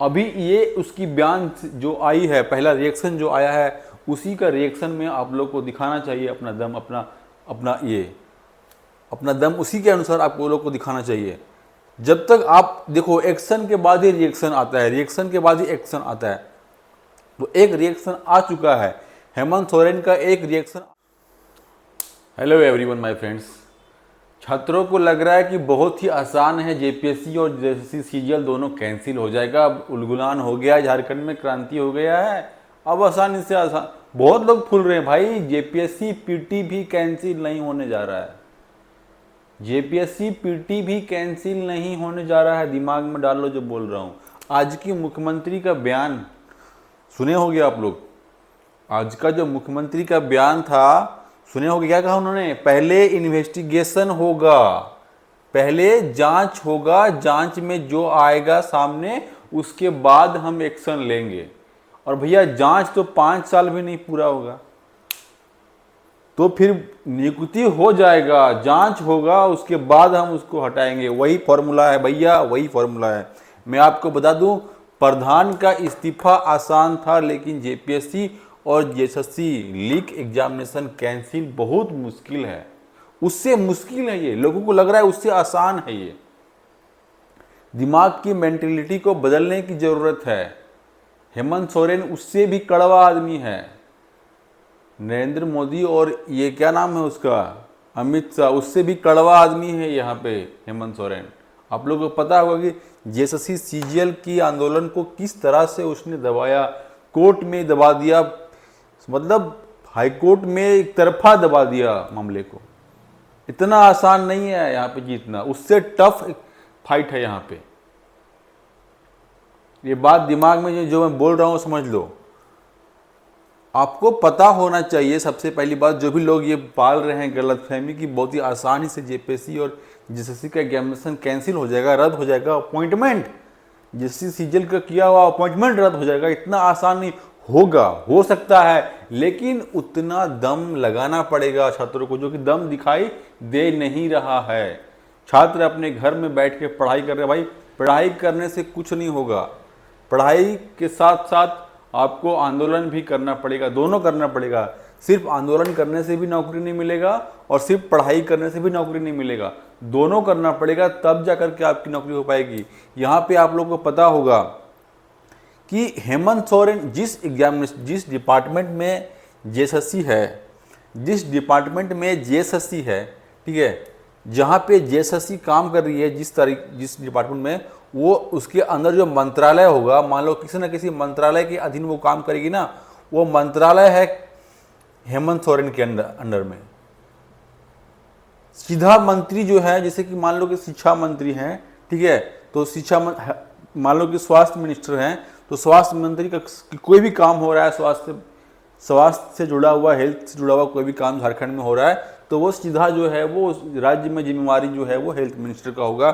अभी ये उसकी बयान जो आई है, पहला रिएक्शन जो आया है, उसी का रिएक्शन में आप लोग को दिखाना चाहिए अपना दम, अपना दम उसी के अनुसार आपको लोग को दिखाना चाहिए। जब तक आप देखो, एक्शन के बाद ही रिएक्शन आता है, रिएक्शन के बाद ही एक्शन आता है। तो एक रिएक्शन आ चुका है, हेमंत सोरेन का एक reaction. Hello everyone my friends, छात्रों को लग रहा है कि बहुत ही आसान है, जेपीएससी और जेएसएससी सीजीएल दोनों कैंसिल हो जाएगा, अब उलगुलान हो गया, झारखंड में क्रांति हो गया है, अब आसानी से आसान। बहुत लोग फूल रहे हैं भाई, जेपीएससी पीटी भी कैंसिल नहीं होने जा रहा है, जेपीएससी पीटी भी कैंसिल नहीं होने जा रहा है। दिमाग में डाल लो जो बोल रहा हूँ। आज की मुख्यमंत्री का बयान सुने होंगे आप लोग, आज का जो मुख्यमंत्री का बयान था सुने होंगे, क्या कहा उन्होंने? पहले इन्वेस्टिगेशन होगा, पहले जांच होगा, जांच में जो आएगा सामने उसके बाद हम एक्शन लेंगे। और भैया जांच तो 5 साल भी नहीं पूरा होगा, तो फिर नियुक्ति हो जाएगा, जांच होगा, उसके बाद हम उसको हटाएंगे। वही फॉर्मूला है भैया, वही फॉर्मूला है। मैं आपको बता दूं, प्रधान का इस्तीफा आसान था, लेकिन जेपीएससी और जेएसएससी लीक एग्जामिनेशन कैंसिल बहुत मुश्किल है, उससे मुश्किल है ये। लोगों को लग रहा है उससे आसान है ये। दिमाग की मेंटेलिटी को बदलने की जरूरत है। हेमंत सोरेन उससे भी कड़वा आदमी है। नरेंद्र मोदी और ये क्या नाम है उसका, अमित शाह, उससे भी कड़वा आदमी है यहाँ पे हेमंत सोरेन। आप लोगों को पता होगा कि जेएसएससी सीजीएल की आंदोलन को किस तरह से उसने दबाया, कोर्ट में दबा दिया, मतलब हाई कोर्ट में एक तरफा दबा दिया मामले को। इतना आसान नहीं है यहाँ पे जीतना, उससे टफ फाइट है यहाँ पे। ये बात दिमाग में जो मैं बोल रहा हूँ समझ लो। आपको पता होना चाहिए सबसे पहली बात, जो भी लोग ये पाल रहे हैं गलतफहमी की बहुत ही आसानी से जेपीएससी और जेएसएससी का एग्जामिनेशन कैंसिल हो जाएगा, रद्द हो जाएगा, अपॉइंटमेंट जेएसएससी सीजीएल का किया हुआ अपॉइंटमेंट रद्द हो जाएगा, इतना आसान नहीं होगा। हो सकता है, लेकिन उतना दम लगाना पड़ेगा छात्रों को, जो कि दम दिखाई दे नहीं रहा है। छात्र अपने घर में बैठ के पढ़ाई कर रहे हैं। भाई पढ़ाई करने से कुछ नहीं होगा, पढ़ाई के साथ साथ आपको आंदोलन भी करना पड़ेगा, दोनों करना पड़ेगा। सिर्फ आंदोलन करने से भी नौकरी नहीं मिलेगा और सिर्फ पढ़ाई करने से भी नौकरी नहीं मिलेगा, दोनों करना पड़ेगा, तब जाकर के आपकी नौकरी हो पाएगी। यहाँ पे आप लोगों को पता होगा कि हेमंत सोरेन जिस डिपार्टमेंट में जेएसएससी है, जिस डिपार्टमेंट में जेएसएससी है, ठीक है, जहाँ पे जेएसएससी काम कर रही है, जिस डिपार्टमेंट में, वो उसके अंदर जो मंत्रालय होगा, मान लो किसी न किसी मंत्रालय के अधीन वो काम करेगी ना, वो मंत्रालय है हेमंत सोरेन के अंडर में। सीधा मंत्री जो है, जैसे कि मान लो कि शिक्षा मंत्री हैं, ठीक है, तो मान लो कि स्वास्थ्य मिनिस्टर हैं, तो स्वास्थ्य मंत्री का कोई भी काम हो रहा है, स्वास्थ्य से जुड़ा हुआ, हेल्थ से जुड़ा हुआ कोई भी काम झारखंड में हो रहा है, तो वो सीधा जो है वो राज्य में जिम्मेवारी जो है वो हेल्थ मिनिस्टर का होगा।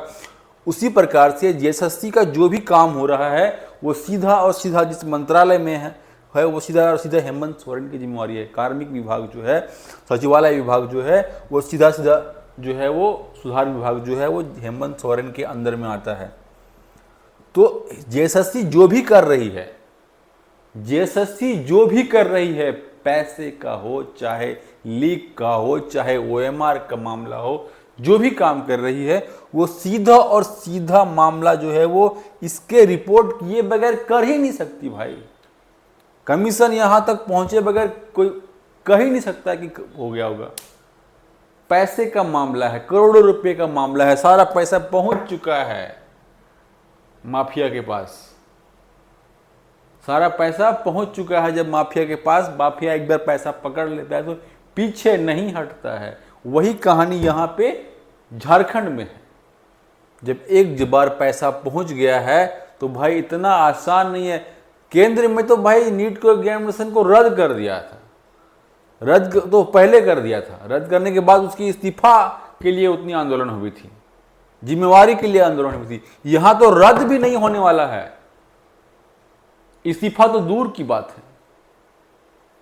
उसी प्रकार से जेएसएससी का जो भी काम हो रहा है वो सीधा और सीधा जिस मंत्रालय में है वो सीधा और सीधा हेमंत सोरेन की जिम्मेवारी है। कार्मिक विभाग जो है, सचिवालय विभाग जो है, वो सीधा सीधा जो है वो सुधार विभाग जो है वो हेमंत सोरेन के अंदर में आता है। तो जेएसएससी जो भी कर रही है, जेएसएससी जो भी कर रही है, पैसे का हो, चाहे लीक का हो, चाहे ओएमआर का मामला हो, जो भी काम कर रही है, वो सीधा और सीधा मामला जो है वो इसके रिपोर्ट किए बगैर कर ही नहीं सकती भाई। कमीशन यहां तक पहुंचे बगैर कोई कह ही नहीं सकता कि हो गया होगा। पैसे का मामला है, करोड़ों रुपए का मामला है, सारा पैसा पहुंच चुका है माफिया के पास, सारा पैसा पहुंच चुका है। जब माफिया के पास, माफिया एक बार पैसा पकड़ लेता है तो पीछे नहीं हटता है। वही कहानी यहाँ पे झारखंड में है। जब एक बार पैसा पहुंच गया है तो भाई इतना आसान नहीं है। केंद्र में तो भाई नीट को एग्जामिनेशन को रद्द कर दिया था, रद्द तो पहले कर दिया था, रद्द करने के बाद उसकी इस्तीफा के लिए उतनी आंदोलन हुई थी, जिम्मेवारी के लिए आंदोलन हुई थी। यहां तो रद्द भी नहीं होने वाला है, इस्तीफा तो दूर की बात है,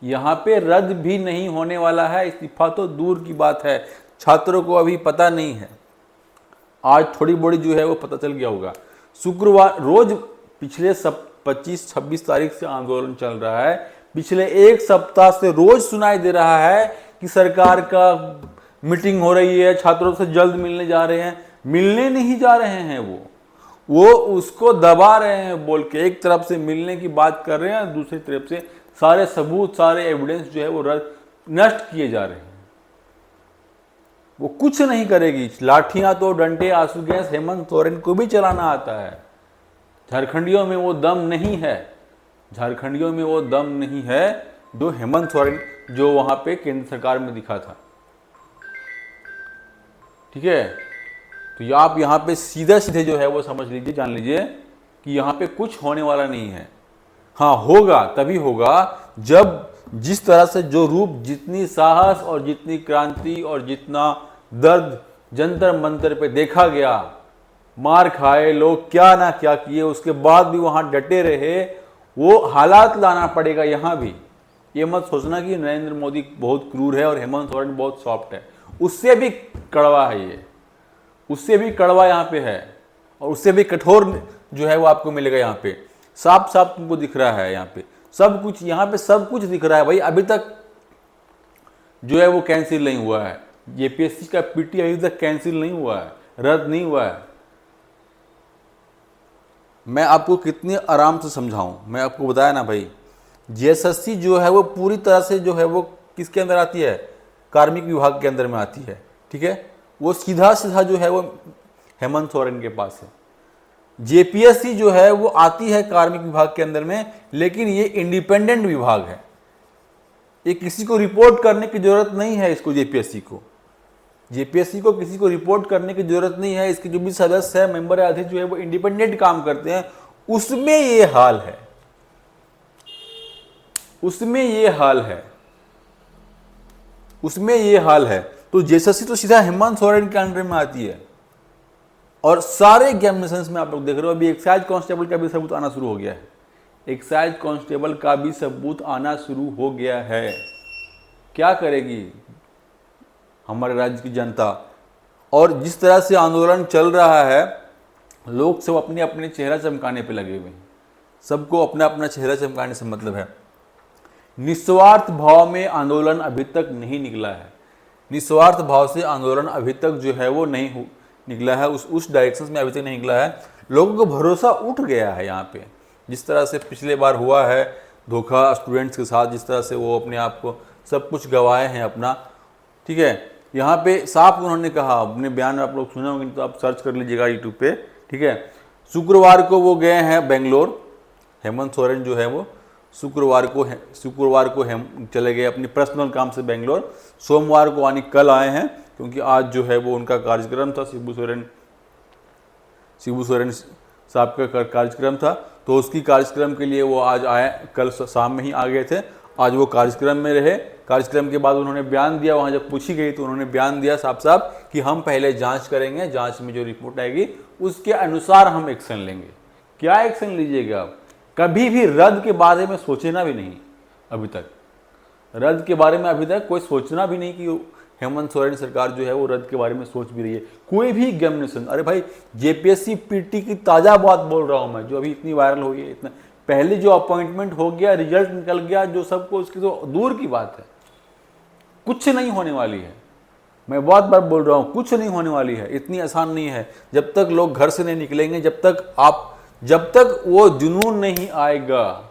यहां पे रद्द भी नहीं होने वाला है, इस्तीफा तो दूर की बात है। छात्रों को अभी पता नहीं है, आज थोड़ी बड़ी जो है वो पता चल गया होगा। शुक्रवार रोज पिछले 25-26 तारीख से आंदोलन चल रहा है। पिछले एक सप्ताह से रोज सुनाई दे रहा है कि सरकार का मीटिंग हो रही है, छात्रों से जल्द मिलने जा रहे हैं। मिलने नहीं जा रहे हैं, वो उसको दबा रहे हैं बोल के। एक तरफ से मिलने की बात कर रहे हैं, दूसरी तरफ से सारे सबूत, सारे एविडेंस जो है वो नष्ट किए जा रहे हैं। वो कुछ नहीं करेगी। लाठियां तो, डंडे, आंसू गैस हेमंत सोरेन को भी चलाना आता है। झारखंडियों में वो दम नहीं है, झारखंडियों में वो दम नहीं है जो हेमंत सोरेन जो वहां पे केंद्र सरकार में दिखा था। ठीक है, तो आप यहाँ पे सीधे सीधे जो है वो समझ लीजिए, जान लीजिए कि यहाँ पे कुछ होने वाला नहीं है। हाँ, होगा तभी होगा जब जिस तरह से जो रूप, जितनी साहस और जितनी क्रांति और जितना दर्द जंतर मंतर पे देखा गया, मार खाए लोग, क्या ना क्या किए, उसके बाद भी वहां डटे रहे, वो हालात लाना पड़ेगा यहाँ भी। ये मत सोचना कि नरेंद्र मोदी बहुत क्रूर है और हेमंत सोरेन बहुत सॉफ्ट है। उससे भी कड़वा है ये, उससे भी कड़वा यहाँ पे है, और उससे भी कठोर जो है वो आपको मिलेगा यहाँ पे। साफ साफ तुमको दिख रहा है यहाँ पे सब कुछ, यहाँ पे सब कुछ दिख रहा है भाई। अभी तक जो है वो कैंसिल नहीं हुआ है, जेपीएससी का पीटी अभी तक कैंसिल नहीं हुआ है, रद्द नहीं हुआ है। मैं आपको कितने आराम से समझाऊं, मैं आपको बताया ना भाई, जेएसएससी जो है वो पूरी तरह से जो है वो किसके अंदर आती है, कार्मिक विभाग के अंदर में आती है। ठीक है, वो सीधा सीधा जो है वो हेमंत सोरेन के पास है। जेपीएससी जो है वो आती है कार्मिक विभाग के अंदर में, लेकिन ये इंडिपेंडेंट विभाग है। ये किसी को रिपोर्ट करने की जरूरत नहीं है इसको, जेपीएससी को किसी को रिपोर्ट करने की जरूरत नहीं है। इसके जो भी सदस्य है, मेंबर आधे जो है वो इंडिपेंडेंट काम करते हैं। उसमें ये हाल है, उसमें ये हाल है, उसमें ये हाल है। तो जेएसएससी तो सीधा हेमंत सोरेन के अंडर में आती है। और सारे एग्जामिनेशंस में आप लोग देख रहे हो, अभी एक्साइज कांस्टेबल का भी सबूत आना शुरू हो गया है, एक्साइज कांस्टेबल का भी सबूत आना शुरू हो गया है। क्या करेगी हमारे राज्य की जनता? और जिस तरह से आंदोलन चल रहा है, लोग सब अपने अपने चेहरा चमकाने पे लगे हुए हैं, सबको अपना अपना चेहरा चमकाने से मतलब है। निस्वार्थ भाव में आंदोलन अभी तक नहीं निकला है, निस्वार्थ भाव से आंदोलन अभी तक जो है वो नहीं निकला है, उस डायरेक्शन में अभी तक नहीं निकला है। लोगों को भरोसा उठ गया है यहाँ पे। जिस तरह से पिछले बार हुआ है धोखा स्टूडेंट्स के साथ, जिस तरह से वो अपने आप को सब कुछ गंवाए हैं अपना। ठीक है, यहाँ पे साफ उन्होंने कहा, अपने बयान में आप लोग सुने होंगे तो आप सर्च कर लीजिएगा यूट्यूब पे। ठीक है, शुक्रवार को वो गए हैं बेंगलोर, हेमंत सोरेन जो है वो शुक्रवार को चले गए अपनी पर्सनल काम से बेंगलोर। सोमवार को यानी कल आए हैं, क्योंकि आज जो है वो उनका कार्यक्रम था, शिबू सोरेन साहब का कार्यक्रम था। तो उसकी कार्यक्रम के लिए वो आज आए, कल शाम में ही आ गए थे। आज वो कार्यक्रम में रहे। कार्यक्रम के बाद उन्होंने बयान दिया, वहाँ जब पूछी गई तो उन्होंने बयान दिया साफ साफ कि हम पहले जांच करेंगे, जांच में जो रिपोर्ट आएगी उसके अनुसार हम एक्शन लेंगे। क्या एक्शन लीजिएगा आप? कभी भी रद्द के बारे में सोचना भी नहीं, अभी तक रद्द के बारे में अभी तक कोई सोचना भी नहीं कि हेमंत सोरेन सरकार जो है वो रद्द के बारे में सोच भी रही है। कोई भी एग्जामिनेशन, अरे भाई जेपीएससी पीटी की ताज़ा बात बोल रहा हूँ मैं, जो अभी इतनी वायरल हो गई है, इतना पहले जो अपॉइंटमेंट हो गया, रिजल्ट निकल गया, जो सबको, उसकी तो दूर की बात है, कुछ नहीं होने वाली है। मैं बहुत बार बोल रहा हूँ, कुछ नहीं होने वाली है, इतनी आसान नहीं है। जब तक लोग घर से नहीं निकलेंगे, जब तक वो जुनून नहीं आएगा,